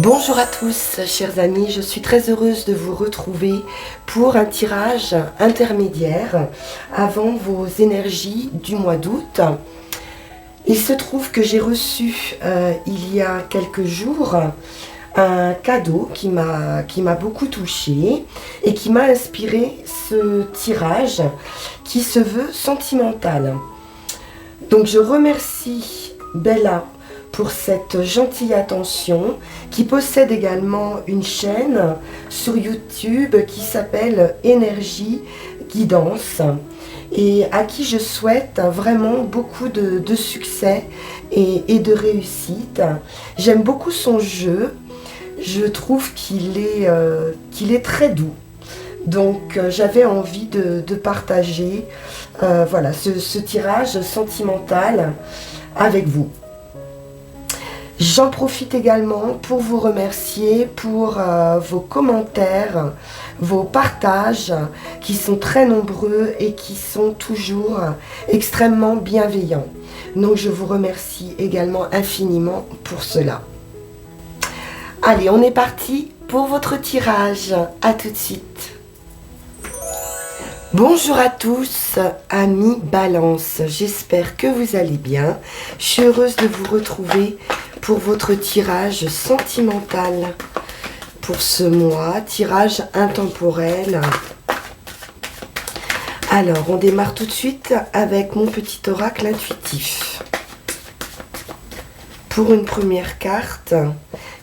Bonjour à tous, chers amis, je suis très heureuse de vous retrouver pour un tirage intermédiaire avant vos énergies du mois d'août. Il se trouve que j'ai reçu il y a quelques jours un cadeau qui m'a beaucoup touchée et qui m'a inspiré ce tirage qui se veut sentimental. Donc je remercie Bella pour cette gentille attention, qui possède également une chaîne sur YouTube qui s'appelle Énergie Guidance et à qui je souhaite vraiment beaucoup de succès et de réussite. J'aime beaucoup son jeu, je trouve qu'il est très doux. Donc j'avais envie de partager voilà, ce tirage sentimental avec vous. J'en profite également pour vous remercier pour vos commentaires, vos partages qui sont très nombreux et qui sont toujours extrêmement bienveillants. Donc je vous remercie également infiniment pour cela. Allez, on est parti pour votre tirage. À tout de suite. Bonjour à tous, amis Balance, j'espère que vous allez bien. Je suis heureuse de vous retrouver pour votre tirage sentimental pour ce mois, tirage intemporel. Alors, on démarre tout de suite avec mon petit oracle intuitif. Pour une première carte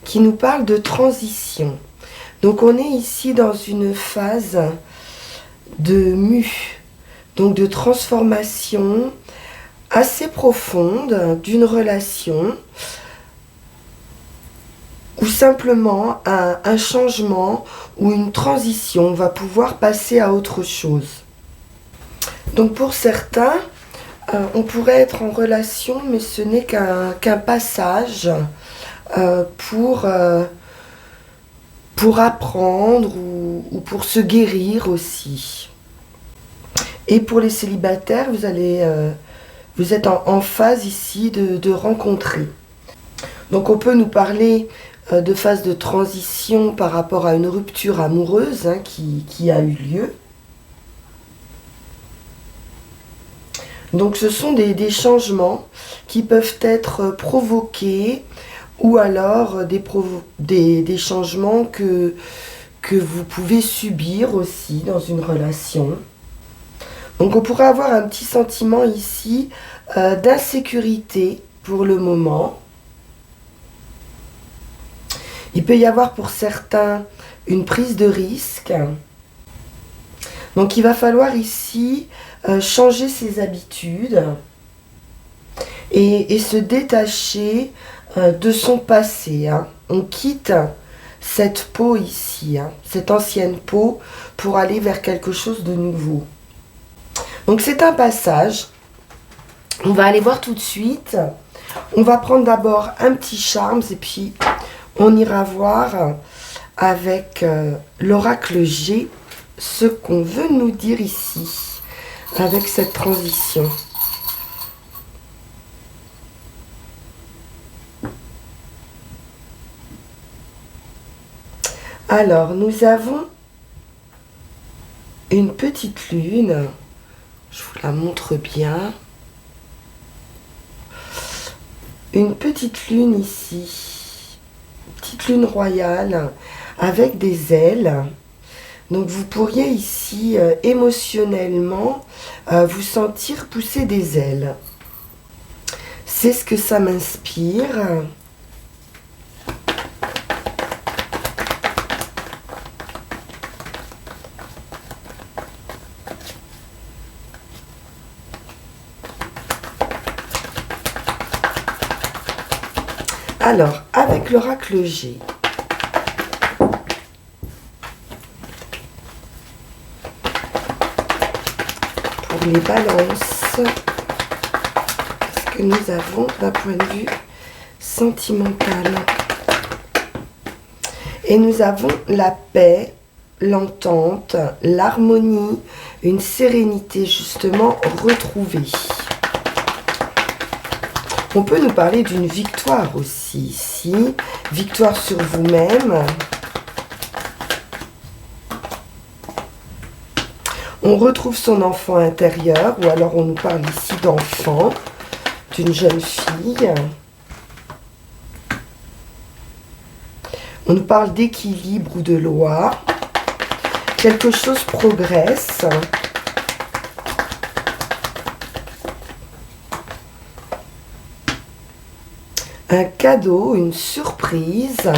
qui nous parle de transition. Donc, on est ici dans une phase de mue, donc de transformation assez profonde d'une relation ou simplement un changement ou une transition. On va pouvoir passer à autre chose. Donc pour certains, on pourrait être en relation, mais ce n'est qu'un passage pour apprendre ou pour se guérir aussi. Et pour les célibataires, vous êtes en phase ici de rencontrer. Donc on peut nous parler de phase de transition par rapport à une rupture amoureuse qui a eu lieu. Donc ce sont des changements qui peuvent être provoqués ou alors des changements que vous pouvez subir aussi dans une relation. Donc on pourrait avoir un petit sentiment ici d'insécurité pour le moment. Il peut y avoir pour certains une prise de risque. Donc il va falloir ici changer ses habitudes et se détacher de son passé. On quitte cette peau ici, cette ancienne peau, pour aller vers quelque chose de nouveau. Donc c'est un passage. On va aller voir tout de suite. On va prendre d'abord un petit charme et puis on ira voir avec l'oracle G ce qu'on veut nous dire ici avec cette transition. Alors, nous avons une petite lune. Je vous la montre bien. Une petite lune ici. Petite lune royale avec des ailes. Donc vous pourriez ici émotionnellement vous sentir pousser des ailes. C'est ce que ça m'inspire. Alors, avec l'oracle G, pour les balances, qu'est-ce que nous avons d'un point de vue sentimental? Et nous avons la paix, l'entente, l'harmonie, une sérénité justement retrouvée. On peut nous parler d'une victoire aussi ici. Victoire sur vous-même. On retrouve son enfant intérieur, ou alors on nous parle ici d'enfant, d'une jeune fille. On nous parle d'équilibre ou de loi. Quelque chose progresse. Un cadeau, une surprise,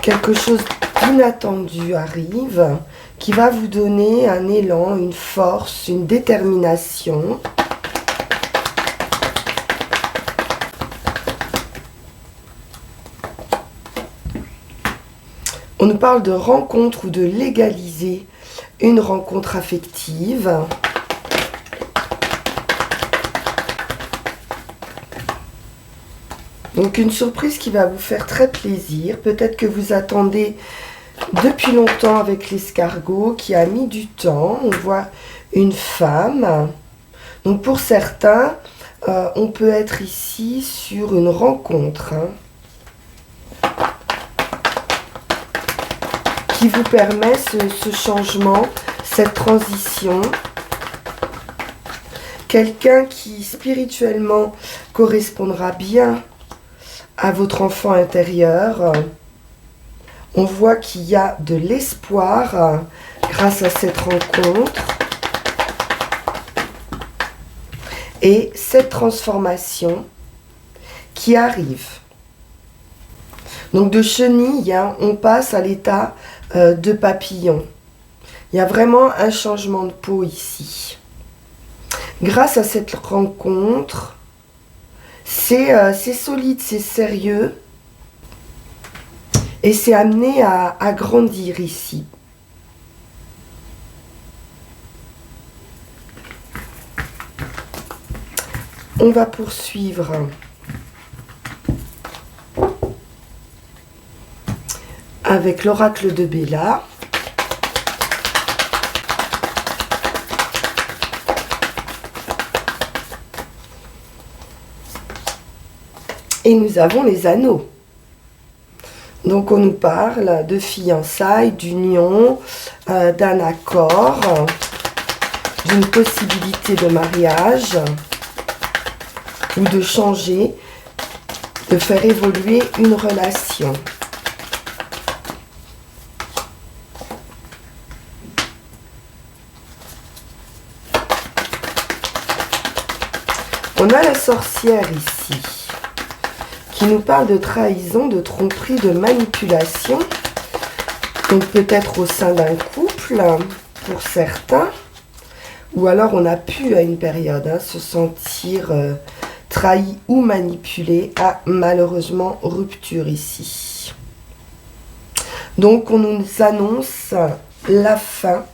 quelque chose d'inattendu arrive qui va vous donner un élan, une force, une détermination. On nous parle de rencontre ou de légaliser une rencontre affective. Donc une surprise qui va vous faire très plaisir. Peut-être que vous attendez depuis longtemps avec l'escargot qui a mis du temps. On voit une femme. Donc pour certains, on peut être ici sur une rencontre qui vous permet ce changement, cette transition. Quelqu'un qui spirituellement correspondra bien à votre enfant intérieur. On voit qu'il y a de l'espoir grâce à cette rencontre et cette transformation qui arrive. Donc de chenille, on passe à l'état de papillon. Il y a vraiment un changement de peau ici. Grâce à cette rencontre, c'est solide, c'est sérieux. Et c'est amené à grandir ici. On va poursuivre avec l'oracle de Béla. Et nous avons les anneaux. Donc on nous parle de fiançailles, d'union, d'un accord, d'une possibilité de mariage ou de changer, de faire évoluer une relation. On a la sorcière ici, qui nous parle de trahison, de tromperie, de manipulation. Donc peut-être au sein d'un couple, pour certains. Ou alors on a pu à une période se sentir trahi ou manipulé. Ah, malheureusement, rupture ici. Donc on nous annonce la fin,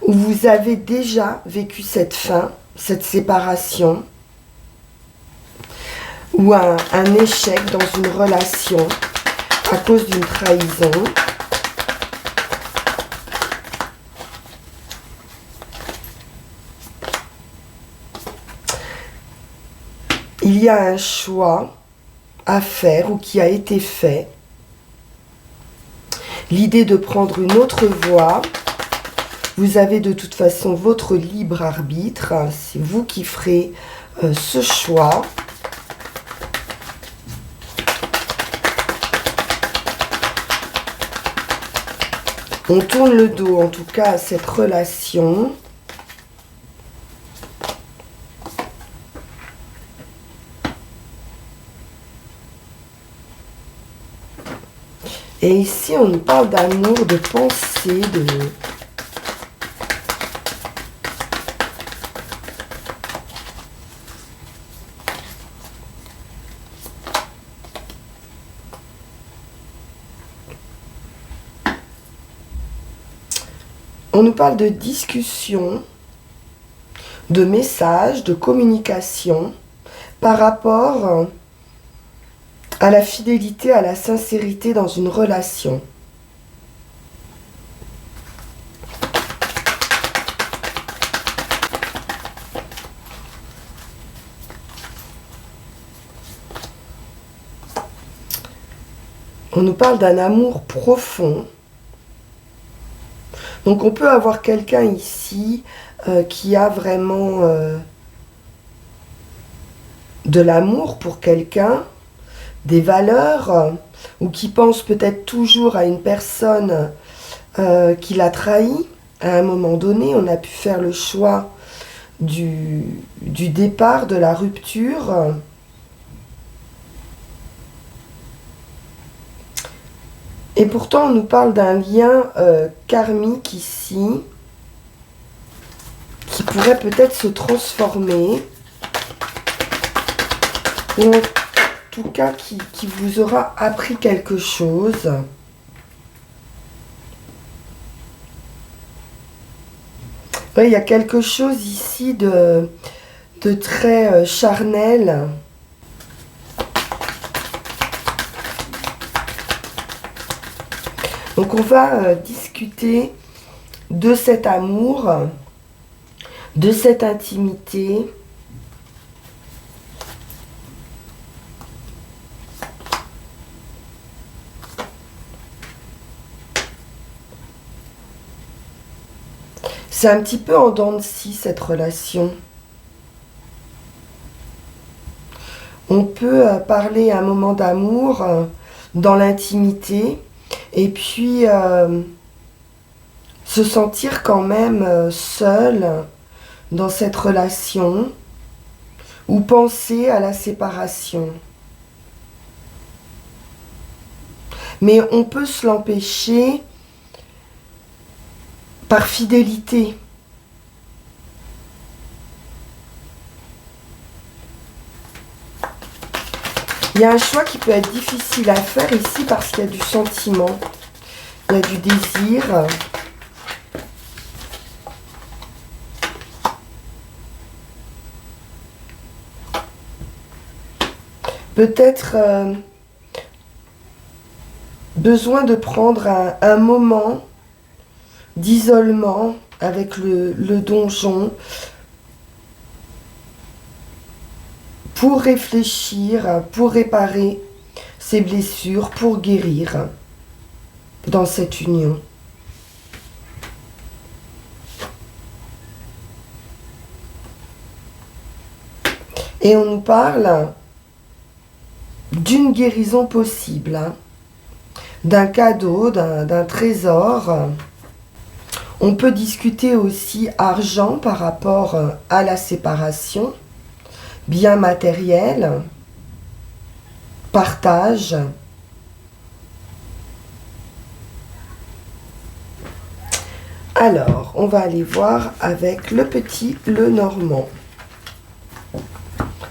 où vous avez déjà vécu cette fin, cette séparation, ou un échec dans une relation à cause d'une trahison. Il y a un choix à faire ou qui a été fait. L'idée de prendre une autre voie. Vous avez de toute façon votre libre arbitre. C'est vous qui ferez ce choix. On tourne le dos, en tout cas, à cette relation. Et ici, on nous parle d'amour, de pensée, de... On nous parle de discussion, de messages, de communication par rapport à la fidélité, à la sincérité dans une relation. On nous parle d'un amour profond. Donc on peut avoir quelqu'un ici qui a vraiment de l'amour pour quelqu'un, des valeurs, ou qui pense peut-être toujours à une personne qui l'a trahi. À un moment donné, on a pu faire le choix du départ, de la rupture. Et pourtant, on nous parle d'un lien karmique ici, qui pourrait peut-être se transformer, ou en tout cas qui vous aura appris quelque chose. Oui, il y a quelque chose ici de très charnel. Donc on va discuter de cet amour, de cette intimité. C'est un petit peu en dents de scie cette relation. On peut parler à un moment d'amour dans l'intimité et puis se sentir quand même seul dans cette relation ou penser à la séparation. Mais on peut se l'empêcher par fidélité. Il y a un choix qui peut être difficile à faire ici parce qu'il y a du sentiment, il y a du désir. Peut-être besoin de prendre un moment d'isolement avec le donjon pour réfléchir, pour réparer ses blessures, pour guérir dans cette union. Et on nous parle d'une guérison possible, hein, d'un cadeau, d'un trésor. On peut discuter aussi argent par rapport à la séparation, bien matériel, partage. Alors, on va aller voir avec le petit Lenormand.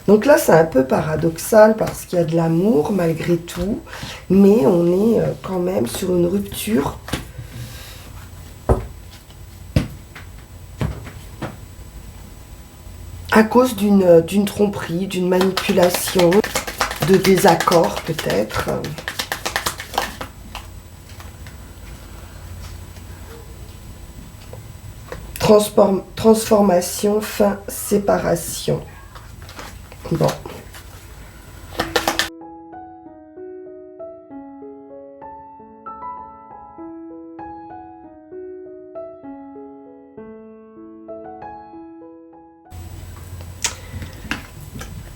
Donc là, c'est un peu paradoxal parce qu'il y a de l'amour malgré tout, mais on est quand même sur une rupture. À cause d'une tromperie, d'une manipulation, de désaccord peut-être. Transformation, fin, séparation. Bon.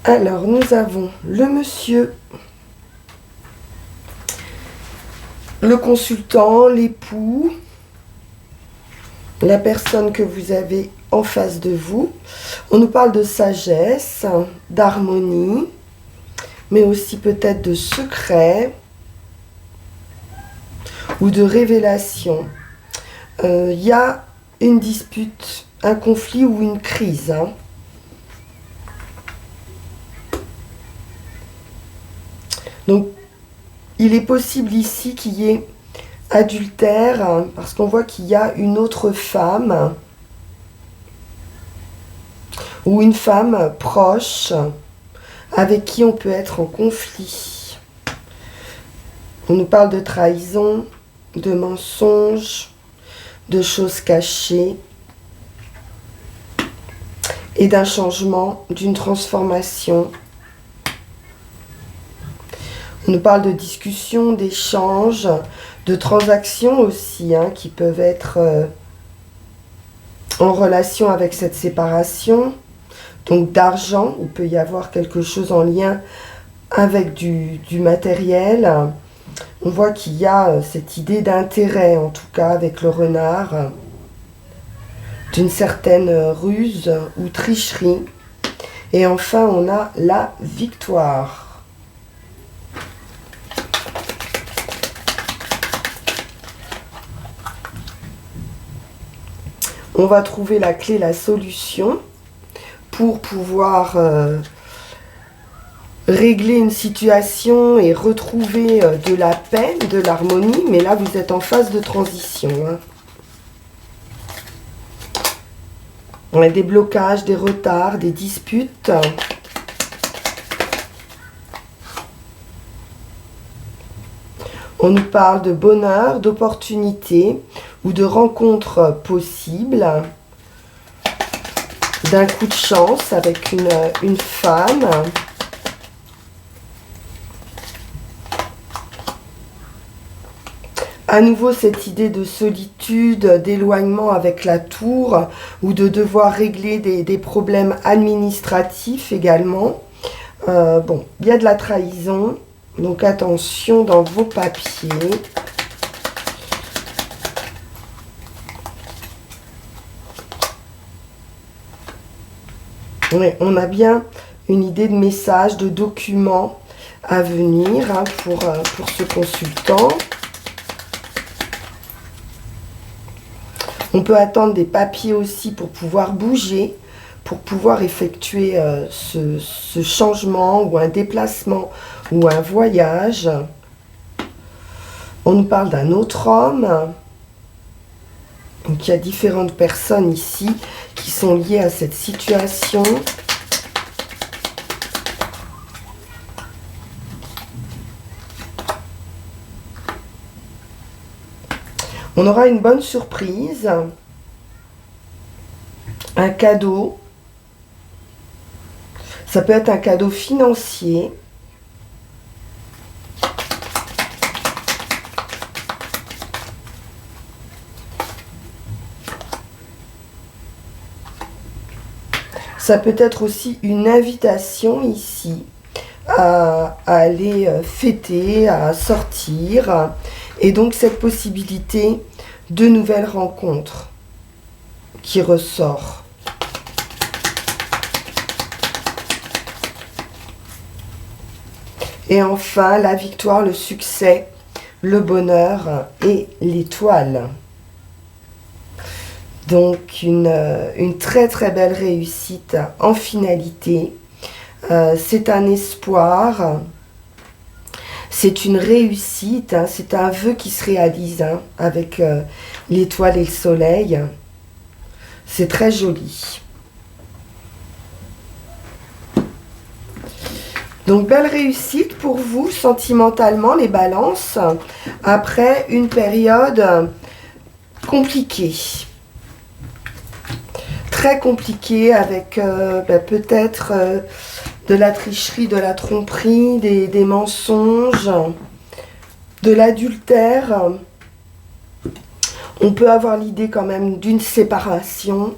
Alors, nous avons le monsieur, le consultant, l'époux, la personne que vous avez en face de vous. On nous parle de sagesse, d'harmonie, mais aussi peut-être de secret ou de révélation. Il y a une dispute, un conflit ou une crise. Hein. Donc, il est possible ici qu'il y ait adultère, hein, parce qu'on voit qu'il y a une autre femme ou une femme proche avec qui on peut être en conflit. On nous parle de trahison, de mensonges, de choses cachées et d'un changement, d'une transformation. On nous parle de discussions, d'échanges, de transactions aussi, hein, qui peuvent être en relation avec cette séparation. Donc d'argent, il peut y avoir quelque chose en lien avec du matériel. On voit qu'il y a cette idée d'intérêt, en tout cas avec le renard, d'une certaine ruse ou tricherie. Et enfin, on a la victoire. On va trouver la clé, la solution pour pouvoir régler une situation et retrouver de la paix, de l'harmonie. Mais là, vous êtes en phase de transition. Hein. On a des blocages, des retards, des disputes. On nous parle de bonheur, d'opportunités ou de rencontres possibles, d'un coup de chance avec une femme. À nouveau, cette idée de solitude, d'éloignement avec la tour, ou de devoir régler des problèmes administratifs également. Bon, il y a de la trahison, donc attention dans vos papiers. On a bien une idée de message, de document à venir hein, pour ce consultant. On peut attendre des papiers aussi pour pouvoir bouger, pour pouvoir effectuer ce changement ou un déplacement ou un voyage. On nous parle d'un autre homme. Donc il y a différentes personnes ici qui sont liées à cette situation. On aura une bonne surprise, un cadeau. Ça peut être un cadeau financier. Ça peut être aussi une invitation ici à aller fêter, à sortir. Et donc cette possibilité de nouvelles rencontres qui ressort. Et enfin, la victoire, le succès, le bonheur et l'étoile. Donc une très très belle réussite en finalité. C'est un espoir. C'est une réussite, hein, c'est un vœu qui se réalise hein, avec l'étoile et le soleil. C'est très joli. Donc, belle réussite pour vous, sentimentalement, les balances, après une période compliquée. Très compliquée avec peut-être... de la tricherie, de la tromperie, des mensonges, de l'adultère. On peut avoir l'idée quand même d'une séparation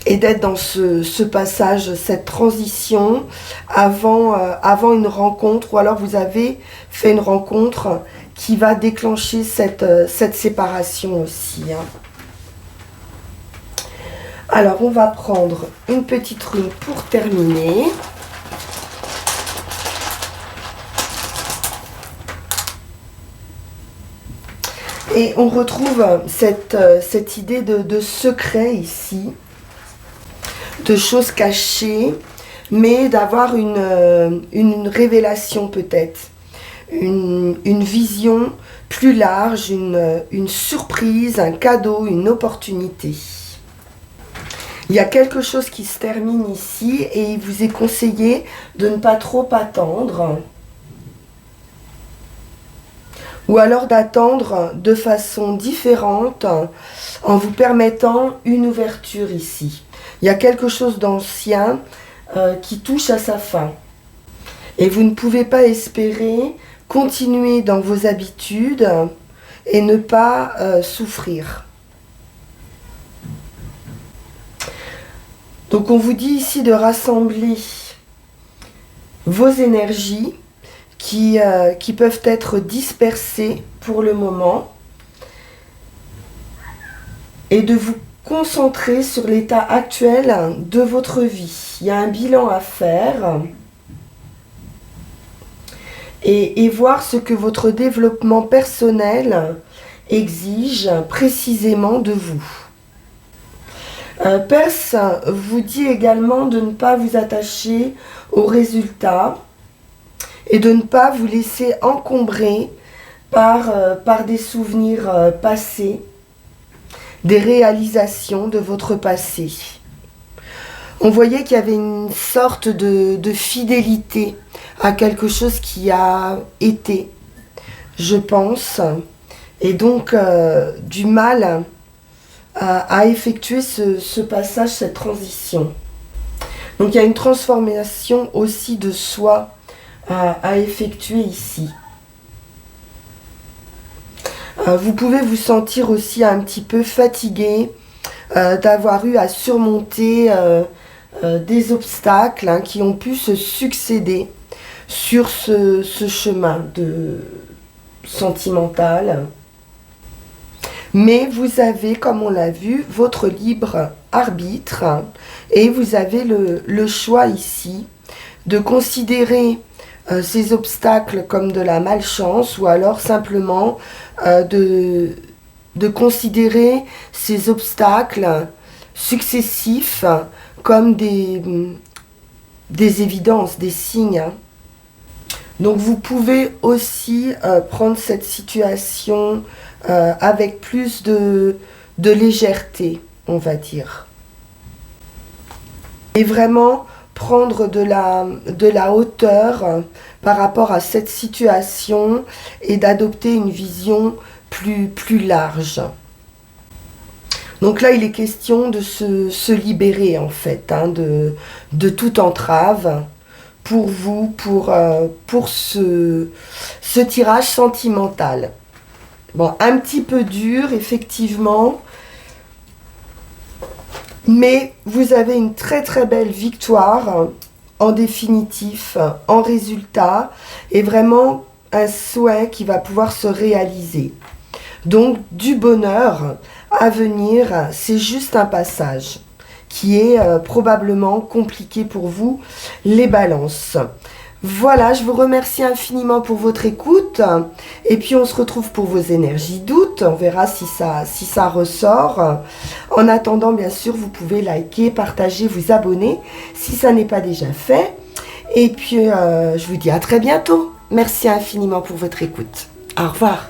et d'être dans ce passage, cette transition avant une rencontre, ou alors vous avez fait une rencontre qui va déclencher cette séparation aussi. Hein. Alors, on va prendre une petite rune pour terminer. Et on retrouve cette idée de secret ici, de choses cachées, mais d'avoir une révélation peut-être, une vision plus large, une surprise, un cadeau, une opportunité. Il y a quelque chose qui se termine ici et il vous est conseillé de ne pas trop attendre. Ou alors d'attendre de façon différente en vous permettant une ouverture ici. Il y a quelque chose d'ancien qui touche à sa fin. Et vous ne pouvez pas espérer continuer dans vos habitudes et ne pas souffrir. Donc on vous dit ici de rassembler vos énergies qui peuvent être dispersées pour le moment et de vous concentrer sur l'état actuel de votre vie. Il y a un bilan à faire et voir ce que votre développement personnel exige précisément de vous. Perse vous dit également de ne pas vous attacher aux résultats et de ne pas vous laisser encombrer par des souvenirs passés, des réalisations de votre passé. On voyait qu'il y avait une sorte de fidélité à quelque chose qui a été, je pense, et donc du mal à effectuer ce passage, cette transition. Donc il y a une transformation aussi de soi à effectuer ici. Vous pouvez vous sentir aussi un petit peu fatigué d'avoir eu à surmonter des obstacles qui ont pu se succéder sur ce chemin sentimental. Mais vous avez, comme on l'a vu, votre libre arbitre et vous avez le choix ici de considérer ces obstacles comme de la malchance ou alors simplement de considérer ces obstacles successifs comme des évidences, des signes. Donc vous pouvez aussi prendre cette situation avec plus de légèreté, on va dire. Et vraiment prendre de la hauteur par rapport à cette situation et d'adopter une vision plus large. Donc là, il est question de se libérer en fait, de toute entrave pour vous, pour ce tirage sentimental. Bon, un petit peu dur, effectivement, mais vous avez une très très belle victoire en définitif, en résultat, et vraiment un souhait qui va pouvoir se réaliser. Donc du bonheur à venir, c'est juste un passage qui est probablement compliqué pour vous, les balances. Voilà, je vous remercie infiniment pour votre écoute. Et puis, on se retrouve pour vos énergies d'août. On verra si ça ressort. En attendant, bien sûr, vous pouvez liker, partager, vous abonner si ça n'est pas déjà fait. Et puis, je vous dis à très bientôt. Merci infiniment pour votre écoute. Au revoir.